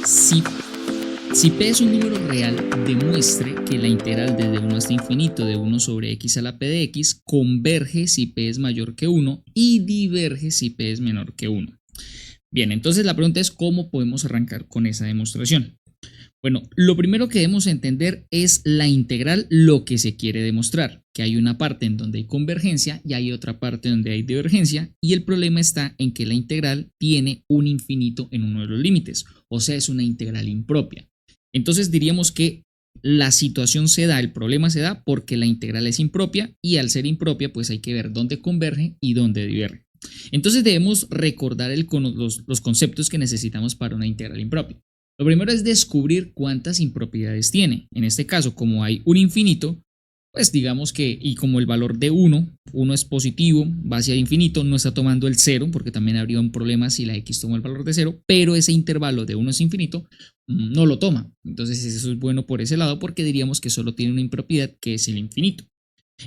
Si, si p es un número real, demuestre que la integral desde 1 hasta infinito de 1 sobre x a la p de x converge si p es mayor que 1 y diverge si p es menor que 1. Bien, entonces la pregunta es ¿cómo podemos arrancar con esa demostración? Bueno, lo primero que debemos entender es la integral, lo que se quiere demostrar, que hay una parte en donde hay convergencia y hay otra parte donde hay divergencia, y el problema está en que la integral tiene un infinito en uno de los límites, o sea, es una integral impropia. Entonces diríamos que la situación se da, el problema se da porque la integral es impropia y al ser impropia pues hay que ver dónde converge y dónde diverge. Entonces debemos recordar los conceptos que necesitamos para una integral impropia. Lo primero es descubrir cuántas impropiedades tiene. En este caso, como hay un infinito, pues digamos que, y como el valor de 1 es positivo, va hacia el infinito, no está tomando el 0, porque también habría un problema si la x toma el valor de 0, pero ese intervalo de 1 es infinito, no lo toma. Entonces eso es bueno por ese lado, porque diríamos que solo tiene una impropiedad, que es el infinito.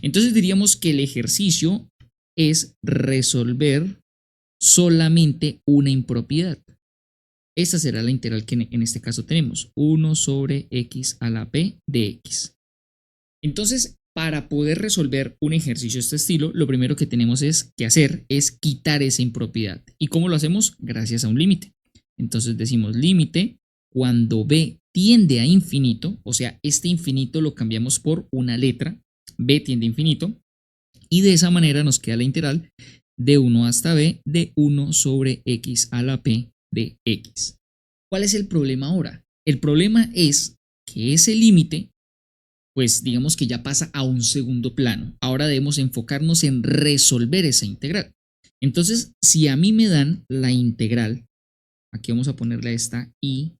Entonces diríamos que el ejercicio es resolver solamente una impropiedad. Esta será la integral que en este caso tenemos, 1 sobre x a la p de x. Entonces, para poder resolver un ejercicio de este estilo, lo primero que tenemos que hacer es quitar esa impropiedad. ¿Y cómo lo hacemos? Gracias a un límite. Entonces decimos límite cuando b tiende a infinito, o sea, este infinito lo cambiamos por una letra, b tiende a infinito, y de esa manera nos queda la integral de 1 hasta b de 1 sobre x a la p de x. ¿Cuál es el problema ahora? El problema es que ese límite, pues digamos que ya pasa a un segundo plano. Ahora debemos enfocarnos en resolver esa integral. Entonces, si a mí me dan la integral, aquí vamos a ponerle esta y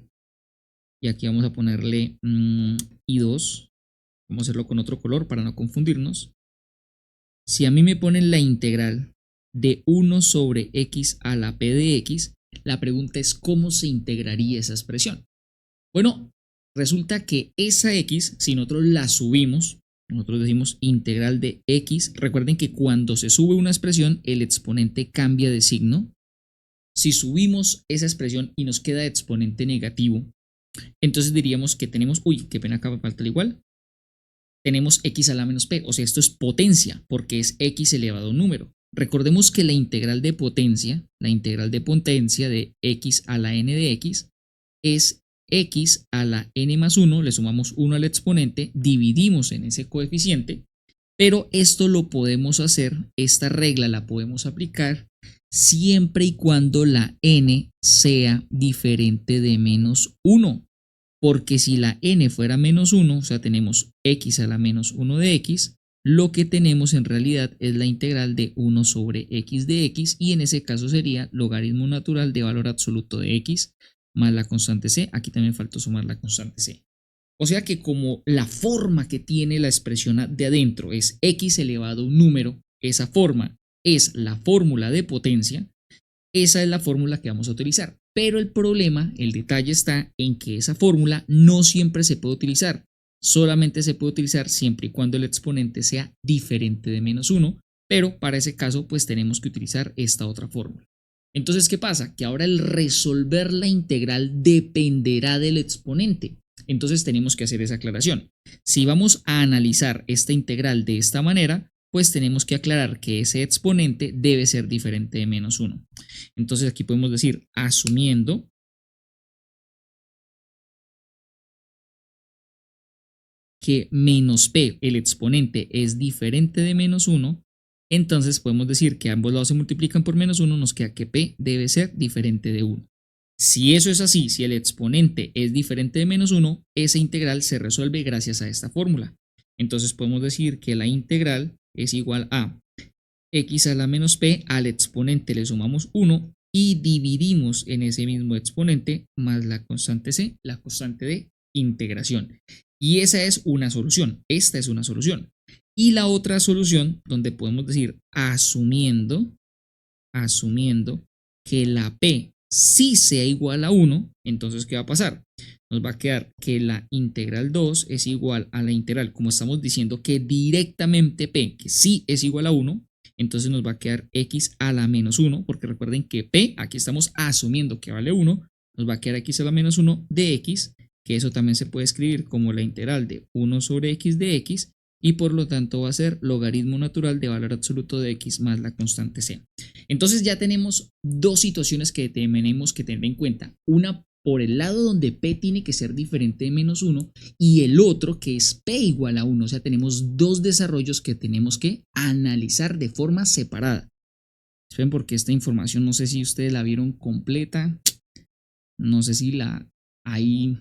aquí vamos a ponerle i2, vamos a hacerlo con otro color para no confundirnos. Si a mí me ponen la integral de 1 sobre x a la p de x, la pregunta es ¿cómo se integraría esa expresión? Bueno, resulta que esa x, si nosotros la subimos, nosotros decimos integral de x, recuerden que cuando se sube una expresión, el exponente cambia de signo. Si subimos esa expresión y nos queda exponente negativo, entonces diríamos que tenemos, qué pena, acá me falta el igual, tenemos x a la menos p, o sea, esto es potencia, porque es x elevado a un número. Recordemos que la integral de potencia de x a la n de x, es x a la n más 1, le sumamos 1 al exponente, dividimos en ese coeficiente, pero esto lo podemos hacer, esta regla la podemos aplicar siempre y cuando la n sea diferente de menos 1. Porque si la n fuera menos 1, o sea, tenemos x a la menos 1 de x, lo que tenemos en realidad es la integral de 1 sobre x de x, y en ese caso sería logaritmo natural de valor absoluto de x más la constante c. Aquí también faltó sumar la constante c. O sea que como la forma que tiene la expresión de adentro es x elevado a un número, esa forma es la fórmula de potencia, esa es la fórmula que vamos a utilizar. Pero el problema, el detalle está en que esa fórmula no siempre se puede utilizar. Solamente se puede utilizar siempre y cuando el exponente sea diferente de menos 1, pero para ese caso pues tenemos que utilizar esta otra fórmula. Entonces, ¿qué pasa? Que ahora el resolver la integral dependerá del exponente. Entonces tenemos que hacer esa aclaración. Si vamos a analizar esta integral de esta manera, pues tenemos que aclarar que ese exponente debe ser diferente de menos 1. Entonces aquí podemos decir, asumiendo que menos p, el exponente, es diferente de menos 1, entonces podemos decir que ambos lados se multiplican por menos 1, nos queda que p debe ser diferente de 1. Si eso es así, si el exponente es diferente de menos 1, esa integral se resuelve gracias a esta fórmula. Entonces podemos decir que la integral es igual a x a la menos p, al exponente le sumamos 1 y dividimos en ese mismo exponente más la constante c, la constante de integración. Y esa es una solución, esta es una solución. Y la otra solución, donde podemos decir asumiendo que la p sí sea igual a 1, entonces ¿qué va a pasar? Nos va a quedar que la integral 2 es igual a la integral, como estamos diciendo que directamente p, que sí es igual a 1, entonces nos va a quedar x a la menos 1, porque recuerden que p, aquí estamos asumiendo que vale 1, nos va a quedar x a la menos 1 de x, que eso también se puede escribir como la integral de 1 sobre x de x, y por lo tanto va a ser logaritmo natural de valor absoluto de x más la constante c. Entonces ya tenemos dos situaciones que tenemos que tener en cuenta. Una por el lado donde p tiene que ser diferente de menos 1 y el otro que es p igual a 1. O sea, tenemos dos desarrollos que tenemos que analizar de forma separada. Esperen porque esta información no sé si ustedes la vieron completa. No sé si la ahí...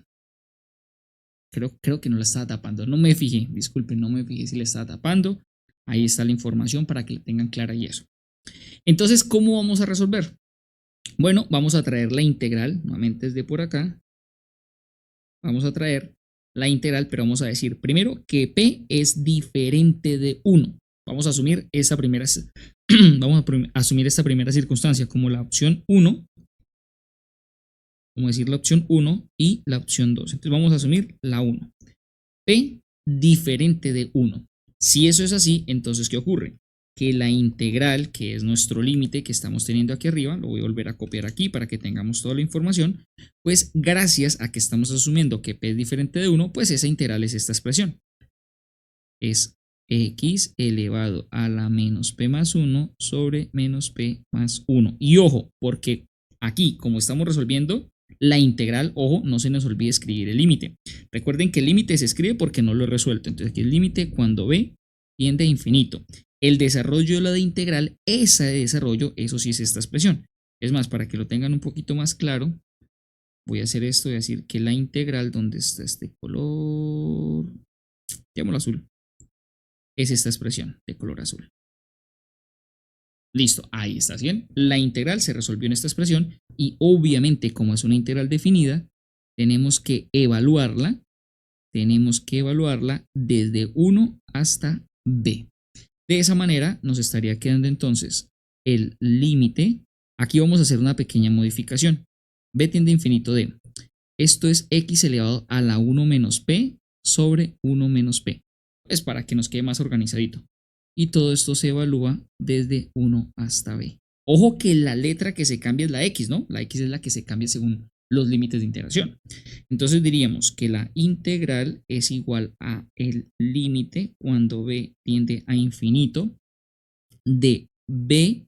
Creo que no la estaba tapando. No me fijé, disculpen, no me fijé si la estaba tapando. Ahí está la información para que la tengan clara y eso. Entonces, ¿cómo vamos a resolver? Bueno, vamos a traer la integral, nuevamente desde por acá. Vamos a traer la integral, pero vamos a decir primero que p es diferente de 1. Vamos a asumir esa primera, vamos a asumir esta primera circunstancia como la opción 1. Vamos a decir la opción 1 y la opción 2. Entonces vamos a asumir la 1. P diferente de 1. Si eso es así, entonces ¿qué ocurre? Que la integral, que es nuestro límite que estamos teniendo aquí arriba, lo voy a volver a copiar aquí para que tengamos toda la información, pues gracias a que estamos asumiendo que P es diferente de 1, pues esa integral es esta expresión. Es x elevado a la menos p más 1 sobre menos p más 1. Y ojo, porque aquí, como estamos resolviendo la integral, ojo, no se nos olvide escribir el límite. Recuerden que el límite se escribe porque no lo he resuelto. Entonces aquí el límite cuando b tiende a infinito. El desarrollo de la de integral, ese desarrollo, eso sí es esta expresión. Es más, para que lo tengan un poquito más claro, voy a hacer esto, voy a decir que la integral, ¿dónde está este color? Llamémoslo azul. Es esta expresión de color azul. Listo, ahí está bien. La integral se resolvió en esta expresión y obviamente como es una integral definida, tenemos que evaluarla desde 1 hasta b. De esa manera nos estaría quedando entonces el límite. Aquí vamos a hacer una pequeña modificación. B tiende a infinito de, esto es x elevado a la 1 menos p sobre 1 menos p. Es para que nos quede más organizadito. Y todo esto se evalúa desde 1 hasta b. Ojo que la letra que se cambia es la x, ¿no? La x es la que se cambia según los límites de integración. Entonces diríamos que la integral es igual a el límite cuando b tiende a infinito de b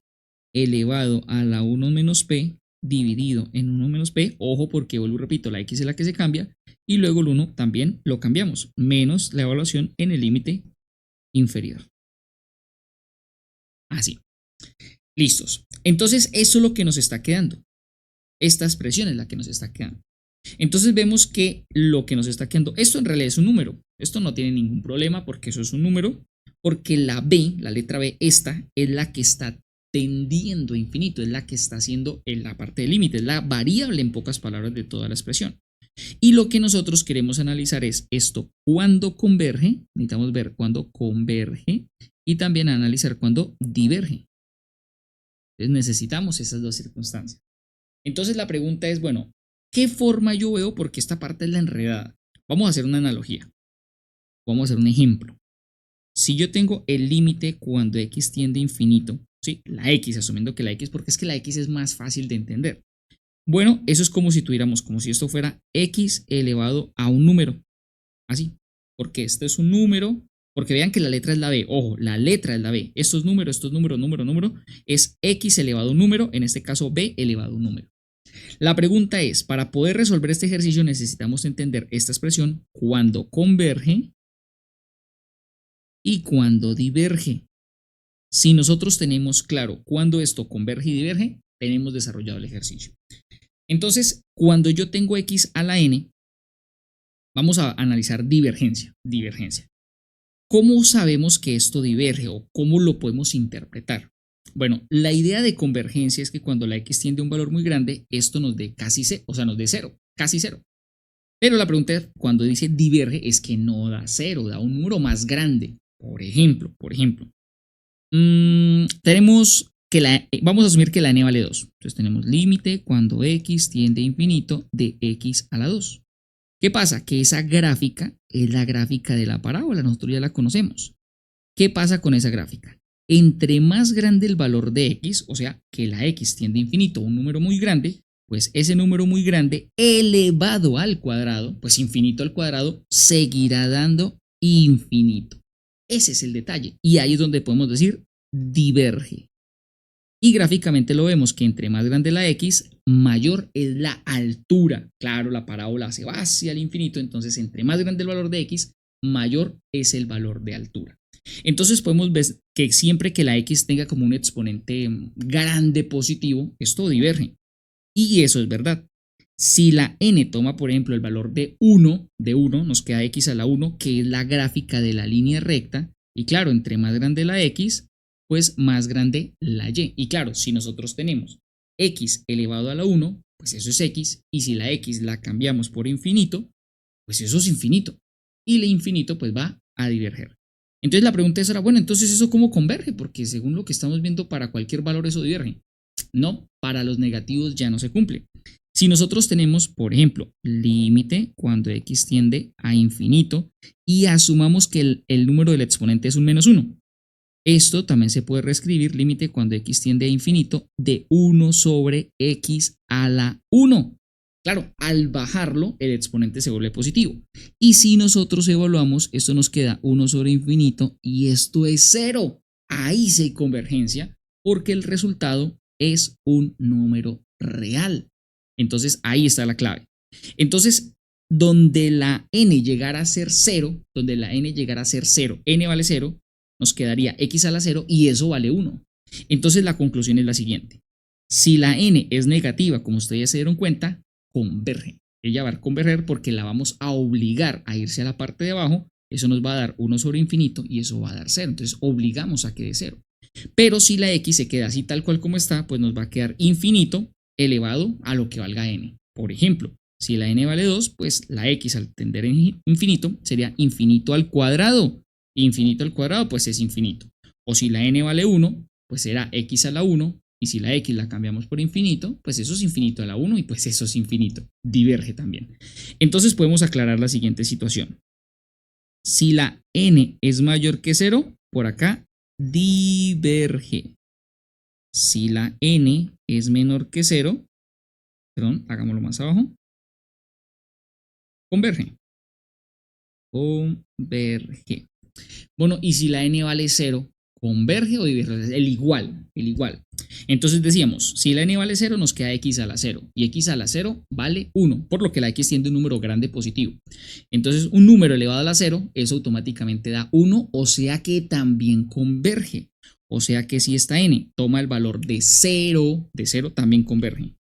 elevado a la 1 menos p dividido en 1 menos p. Ojo porque vuelvo y repito, la x es la que se cambia y luego el 1 también lo cambiamos, menos la evaluación en el límite inferior. Así. Listos. Entonces, eso es lo que nos está quedando. Esta expresión es la que nos está quedando. Entonces vemos que lo que nos está quedando, esto en realidad es un número. Esto no tiene ningún problema porque eso es un número, porque la b, la letra b, esta es la que está tendiendo a infinito, es la que está haciendo en la parte del límite, es la variable en pocas palabras de toda la expresión. Y lo que nosotros queremos analizar es esto, cuándo converge, necesitamos ver cuándo converge y también analizar cuándo diverge. Entonces necesitamos esas dos circunstancias. Entonces la pregunta es, bueno, ¿qué forma yo veo? Porque esta parte es la enredada. Vamos a hacer una analogía. Vamos a hacer un ejemplo. Si yo tengo el límite cuando x tiende a infinito, ¿sí? La x, asumiendo que la x, porque es que la x es más fácil de entender. Bueno, eso es como si tuviéramos, como si esto fuera x elevado a un número. Así, porque este es un número, porque vean que la letra es la b, ojo, la letra es la b. Estos números, número, es x elevado a un número, en este caso b elevado a un número. La pregunta es, para poder resolver este ejercicio necesitamos entender esta expresión cuando converge y cuando diverge. Si nosotros tenemos claro cuándo esto converge y diverge, tenemos desarrollado el ejercicio. Entonces, cuando yo tengo x a la n, vamos a analizar divergencia. ¿Cómo sabemos que esto diverge o cómo lo podemos interpretar? Bueno, la idea de convergencia es que cuando la x tiende a un valor muy grande, esto nos dé casi cero, o sea, nos dé cero, casi cero. Pero la pregunta es, cuando dice diverge, es que no da cero, da un número más grande. Por ejemplo, tenemos que vamos a asumir que la n vale 2. Entonces tenemos límite cuando x tiende a infinito de x a la 2. ¿Qué pasa? Que esa gráfica es la gráfica de la parábola, nosotros ya la conocemos. ¿Qué pasa con esa gráfica? Entre más grande el valor de x, o sea, que la x tiende a infinito, un número muy grande, pues ese número muy grande elevado al cuadrado, pues infinito al cuadrado, seguirá dando infinito. Ese es el detalle. Y ahí es donde podemos decir diverge. Y gráficamente lo vemos que entre más grande la x, mayor es la altura. Claro, la parábola se va hacia el infinito, entonces entre más grande el valor de x, mayor es el valor de altura. Entonces podemos ver que siempre que la x tenga como un exponente grande positivo, esto diverge. Y eso es verdad. Si la n toma, por ejemplo, el valor de 1, nos queda x a la 1, que es la gráfica de la línea recta. Y claro, entre más grande la x, pues más grande la y. Y claro, si nosotros tenemos x elevado a la 1, pues eso es x. Y si la x la cambiamos por infinito, pues eso es infinito. Y el infinito pues va a diverger. Entonces la pregunta es ahora, bueno, entonces eso cómo converge, porque según lo que estamos viendo, para cualquier valor eso diverge. No, para los negativos ya no se cumple. Si nosotros tenemos, por ejemplo, límite cuando x tiende a infinito y asumamos que el número del exponente es un menos 1, esto también se puede reescribir límite cuando x tiende a infinito de 1 sobre x a la 1. Claro, al bajarlo, el exponente se vuelve positivo. Y si nosotros evaluamos, esto nos queda 1 sobre infinito y esto es 0. Ahí sí hay convergencia porque el resultado es un número real. Entonces, ahí está la clave. Entonces, donde la n llegara a ser 0, n vale 0, nos quedaría x a la 0 y eso vale 1. Entonces la conclusión es la siguiente. Si la n es negativa, como ustedes ya se dieron cuenta, converge. Ella va a converger porque la vamos a obligar a irse a la parte de abajo. Eso nos va a dar 1 sobre infinito y eso va a dar 0. Entonces obligamos a que dé 0. Pero si la x se queda así tal cual como está, pues nos va a quedar infinito elevado a lo que valga n. Por ejemplo, si la n vale 2, pues la x al tender en infinito sería infinito al cuadrado. Infinito al cuadrado, pues es infinito. O si la n vale 1, pues será x a la 1. Y si la x la cambiamos por infinito, pues eso es infinito a la 1 y pues eso es infinito. Diverge también. Entonces podemos aclarar la siguiente situación. Si la n es mayor que 0, por acá diverge. Si la n es menor que 0, perdón, hagámoslo más abajo, converge. Converge. Bueno, y si la n vale 0, ¿converge o diverge? El igual, el igual. Entonces decíamos, si la n vale 0, nos queda x a la 0. Y x a la 0 vale 1, por lo que la x tiene un número grande positivo. Entonces, un número elevado a la 0, eso automáticamente da 1, o sea que también converge. O sea que si esta n toma el valor de 0, también converge.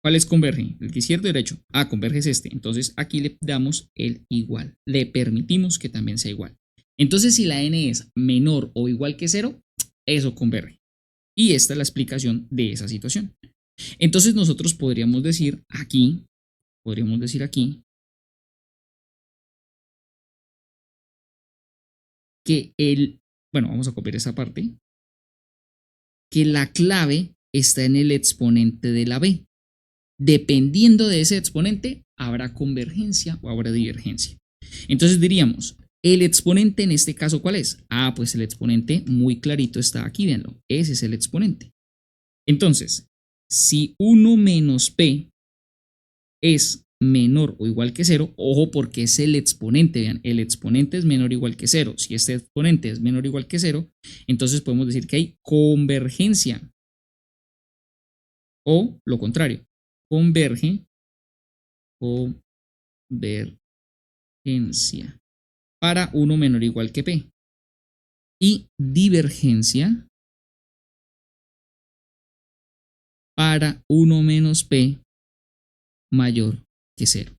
¿Cuál es converge? El que izquierdo y derecho. Ah, converge es este. Entonces aquí le damos el igual. Le permitimos que también sea igual. Entonces si la n es menor o igual que 0, eso converge. Y esta es la explicación de esa situación. Entonces nosotros podríamos decir aquí, que bueno, vamos a copiar esa parte, que la clave está en el exponente de la b. Dependiendo de ese exponente, habrá convergencia o habrá divergencia. Entonces diríamos, el exponente en este caso, ¿cuál es? Ah, pues el exponente muy clarito está aquí, véanlo. Ese es el exponente. Entonces, si 1 menos p es menor o igual que 0, ojo porque es el exponente, vean, el exponente es menor o igual que 0. Si este exponente es menor o igual que 0, entonces podemos decir que hay convergencia. O lo contrario, converge, convergencia para 1 menor o igual que p. Y divergencia para 1 menos p mayor que 0.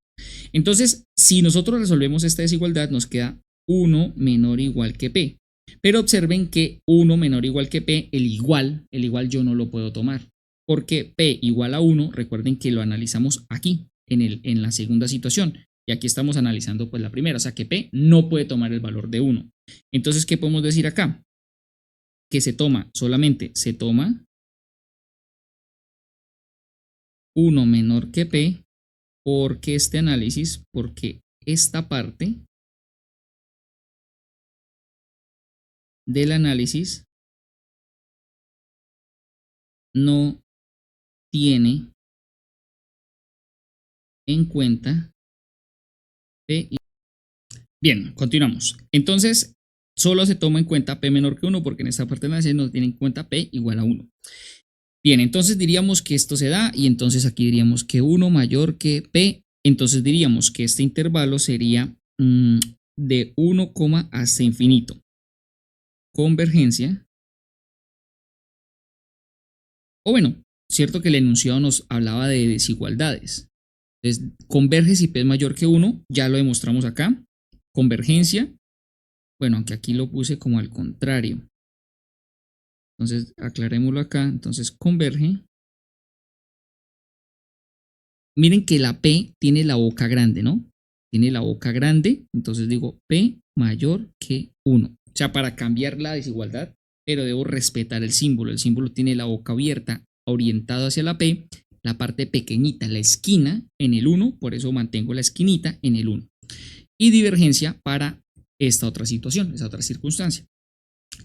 Entonces, si nosotros resolvemos esta desigualdad, nos queda 1 menor o igual que p. Pero observen que 1 menor o igual que p, el igual yo no lo puedo tomar. Porque p igual a 1, recuerden que lo analizamos aquí, en la segunda situación. Y aquí estamos analizando pues la primera, o sea que p no puede tomar el valor de 1. Entonces, ¿qué podemos decir acá? Que solamente se toma 1 menor que p, porque porque esta parte del análisis no tiene en cuenta P. Bien, continuamos. Entonces, solo se toma en cuenta P menor que 1 porque en esta parte de la no tiene en cuenta P igual a 1. Bien, entonces diríamos que esto se da y entonces aquí diríamos que 1 mayor que P. Entonces diríamos que este intervalo sería de 1, hasta infinito. Convergencia. O bueno, cierto que el enunciado nos hablaba de desigualdades. Entonces, converge si P es mayor que 1, ya lo demostramos acá. Convergencia, bueno, aunque aquí lo puse como al contrario. Entonces, aclarémoslo acá. Entonces, converge. Miren que la P tiene la boca grande, ¿no? Tiene la boca grande, entonces digo P mayor que 1. O sea, para cambiar la desigualdad, pero debo respetar el símbolo. El símbolo tiene la boca abierta, orientado hacia la P, la parte pequeñita, la esquina en el 1, por eso mantengo la esquinita en el 1. Y divergencia para esta otra situación, esa otra circunstancia.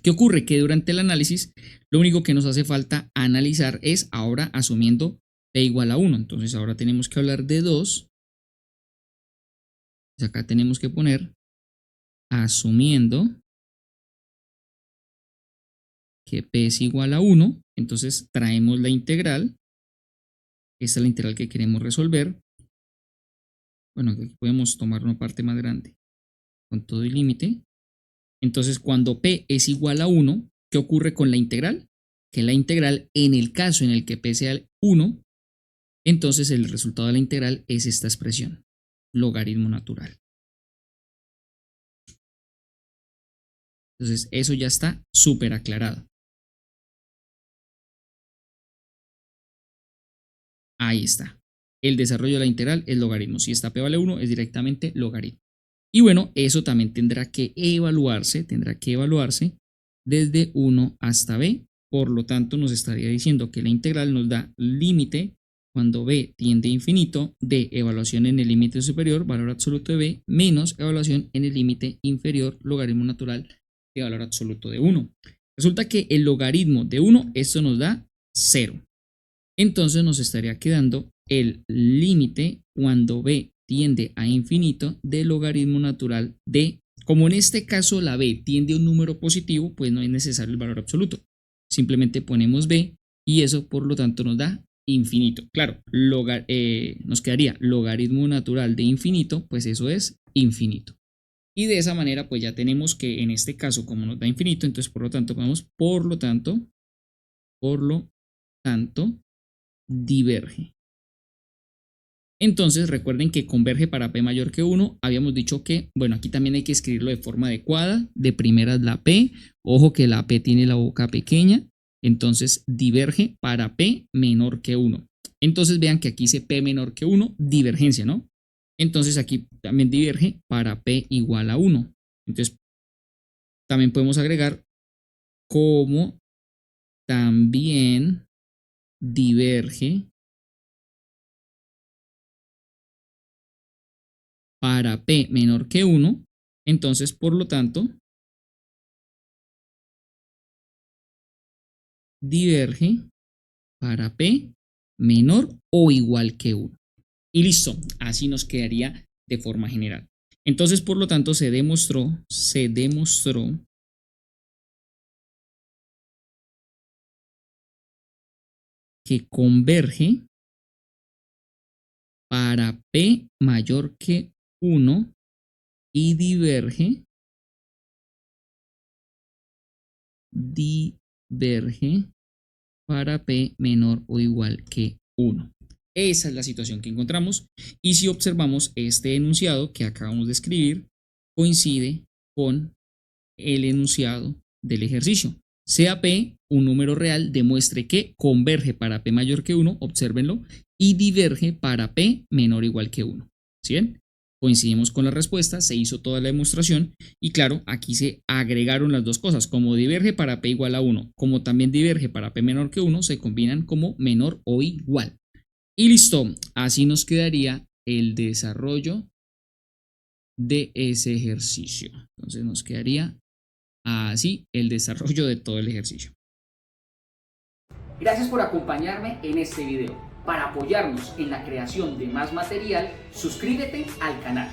¿Qué ocurre? Que durante el análisis, lo único que nos hace falta analizar es ahora asumiendo P igual a 1. Entonces ahora tenemos que hablar de 2. Acá tenemos que poner asumiendo que P es igual a 1. Entonces traemos la integral. Esta es la integral que queremos resolver. Bueno, aquí podemos tomar una parte más grande con todo el límite. Entonces cuando P es igual a 1, ¿qué ocurre con la integral? Que la integral, en el caso en el que P sea 1, entonces el resultado de la integral es esta expresión, logaritmo natural. Entonces eso ya está súper aclarado. Ahí está. El desarrollo de la integral es logaritmo. Si esta P vale 1, es directamente logaritmo. Y bueno, eso también tendrá que evaluarse desde 1 hasta B. Por lo tanto, nos estaría diciendo que la integral nos da límite cuando B tiende a infinito de evaluación en el límite superior, valor absoluto de B, menos evaluación en el límite inferior, logaritmo natural de valor absoluto de 1. Resulta que el logaritmo de 1, esto nos da 0. Entonces nos estaría quedando el límite cuando B tiende a infinito del logaritmo natural de, como en este caso la B tiende a un número positivo, pues no es necesario el valor absoluto. Simplemente ponemos B y eso por lo tanto nos da infinito. Claro, nos quedaría logaritmo natural de infinito, pues eso es infinito. Y de esa manera pues ya tenemos que en este caso como nos da infinito, entonces por lo tanto ponemos por lo tanto, diverge. Entonces recuerden que converge para P mayor que 1. Habíamos dicho que, bueno, aquí también hay que escribirlo de forma adecuada. De primera es la P. Ojo que la P tiene la boca pequeña. Entonces diverge para P menor que 1. Entonces vean que aquí dice P menor que 1, divergencia, ¿no? Entonces aquí también diverge para P igual a 1. Entonces también podemos agregar como también diverge para P menor que 1, entonces por lo tanto diverge para P menor o igual que 1. Y listo, así nos quedaría de forma general. Entonces por lo tanto se demostró que converge para P mayor que 1 y diverge para P menor o igual que 1. Esa es la situación que encontramos y si observamos este enunciado que acabamos de escribir coincide con el enunciado del ejercicio. Sea P un número real, demuestre que converge para P mayor que 1, obsérvenlo, y diverge para P menor o igual que 1. ¿Sí ven? Coincidimos con la respuesta, se hizo toda la demostración y claro, aquí se agregaron las dos cosas, como diverge para P igual a 1, como también diverge para P menor que 1, se combinan como menor o igual. Y listo, así nos quedaría el desarrollo de ese ejercicio. Entonces nos quedaría así el desarrollo de todo el ejercicio. Gracias por acompañarme en este video. Para apoyarnos en la creación de más material, suscríbete al canal.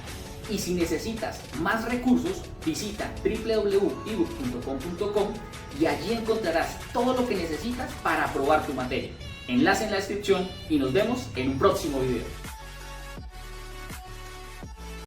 Y si necesitas más recursos, visita www.ebook.com.co y allí encontrarás todo lo que necesitas para aprobar tu materia. Enlace en la descripción y nos vemos en un próximo video.